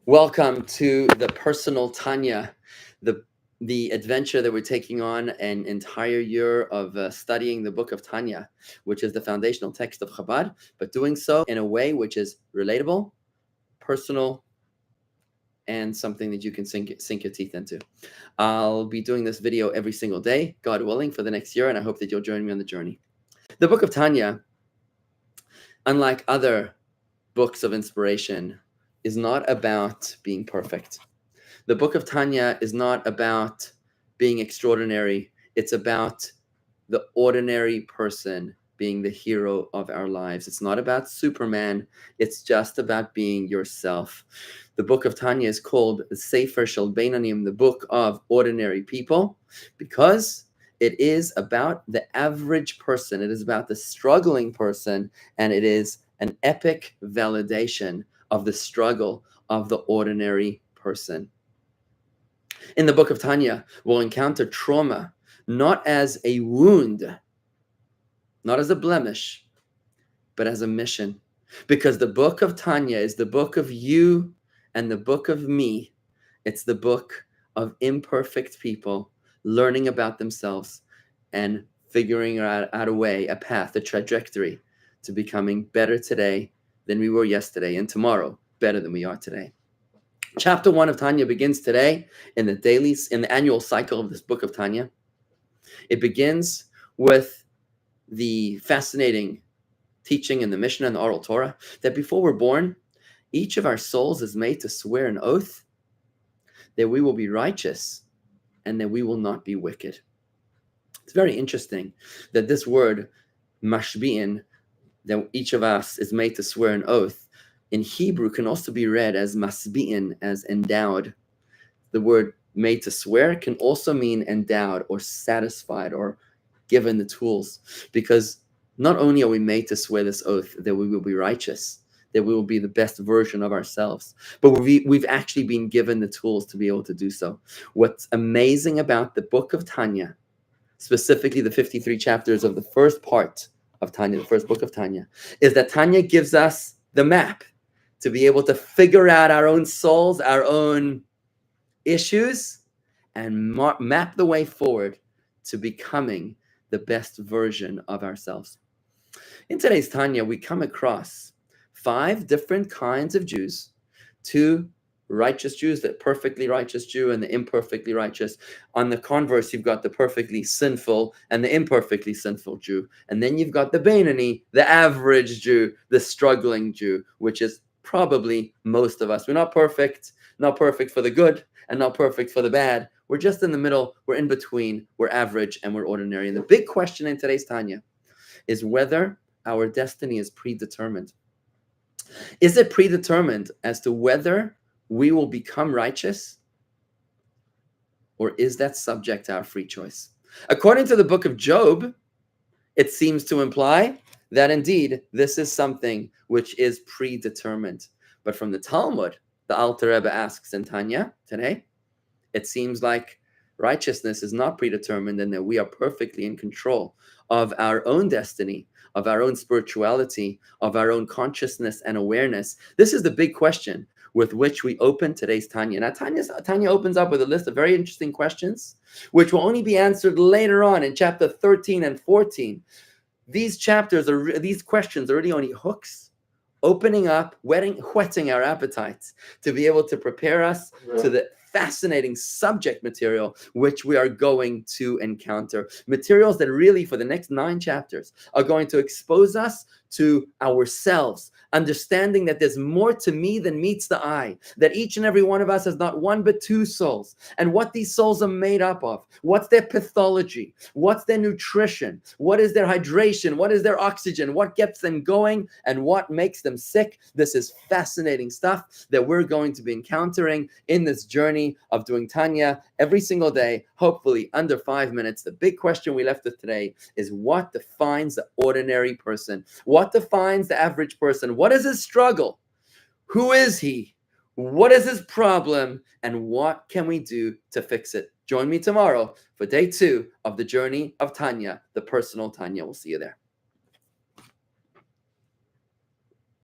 Welcome to the personal Tanya, the adventure that we're taking on an entire year of studying the Book of Tanya, which is the foundational text of Chabad, but doing so in a way which is relatable, personal, and something that you can sink your teeth into. I'll be doing this video every single day, God willing, for the next year, and I hope that you'll join me on the journey. The Book of Tanya, unlike other books of inspiration, is not about being perfect. The Book of Tanya is not about being extraordinary. It's about the ordinary person being the hero of our lives. It's not about Superman. It's just about being yourself. The Book of Tanya is called the Sefer Shel Beinanim, the book of ordinary people, because it is about the average person. It is about the struggling person, and it is an epic validation of the struggle of the ordinary person. In the Book of Tanya, we'll encounter trauma not as a wound, not as a blemish, but as a mission. Because the Book of Tanya is the book of you and the book of me. It's the book of imperfect people learning about themselves and figuring out a way, a path, a trajectory to becoming better today than we were yesterday, and tomorrow better than we are today. Chapter 1 of Tanya begins today in the annual cycle of this Book of Tanya. It begins with the fascinating teaching in the Mishnah and the Oral Torah that before we're born, each of our souls is made to swear an oath that we will be righteous and that we will not be wicked. It's very interesting that this word, mashbi'in, that each of us is made to swear an oath, in Hebrew can also be read as masbi'in, as endowed. The word made to swear can also mean endowed or satisfied or given the tools, because not only are we made to swear this oath that we will be righteous, that we will be the best version of ourselves, but we've actually been given the tools to be able to do so. What's amazing about the Book of Tanya, specifically the 53 chapters of the first part of Tanya, the first book of Tanya, is that Tanya gives us the map to be able to figure out our own souls, our own issues, and map the way forward to becoming the best version of ourselves. In today's Tanya, we come across 5 different kinds of Jews: 2 righteous Jews, the perfectly righteous Jew and the imperfectly righteous. On the converse, you've got the perfectly sinful and the imperfectly sinful Jew. And then you've got the Beinani, the average Jew, the struggling Jew, which is probably most of us. We're not perfect for the good and not perfect for the bad. We're just in the middle. We're in between. We're average and we're ordinary. And the big question in today's Tanya is whether our destiny is predetermined. Is it predetermined as to whether we will become righteous, or is that subject to our free choice? According to the book of Job, it seems to imply that indeed this is something which is predetermined. But from the Talmud, the Alter Rebbe asks in Tanya today, it seems like righteousness is not predetermined and that we are perfectly in control of our own destiny, of our own spirituality, of our own consciousness and awareness. This is the big question with which we open today's Tanya. Now, Tanya opens up with a list of very interesting questions, which will only be answered later on in chapter 13 and 14. These questions are really only hooks, opening up, whetting our appetites to be able to prepare us to the fascinating subject material which we are going to encounter. Materials that really, for the next 9 chapters, are going to expose us to ourselves, understanding that there's more to me than meets the eye, that each and every one of us has not 1 but 2 souls, and what these souls are made up of, what's their pathology, what's their nutrition, what is their hydration, what is their oxygen, what gets them going, and what makes them sick. This is fascinating stuff that we're going to be encountering in this journey of doing Tanya every single day, hopefully under 5 minutes. The big question we left with today is what defines the ordinary person? What defines the average person? What is his struggle? Who is he? What is his problem? And what can we do to fix it? Join me tomorrow for day 2 of the journey of Tanya, the personal Tanya. We'll see you there.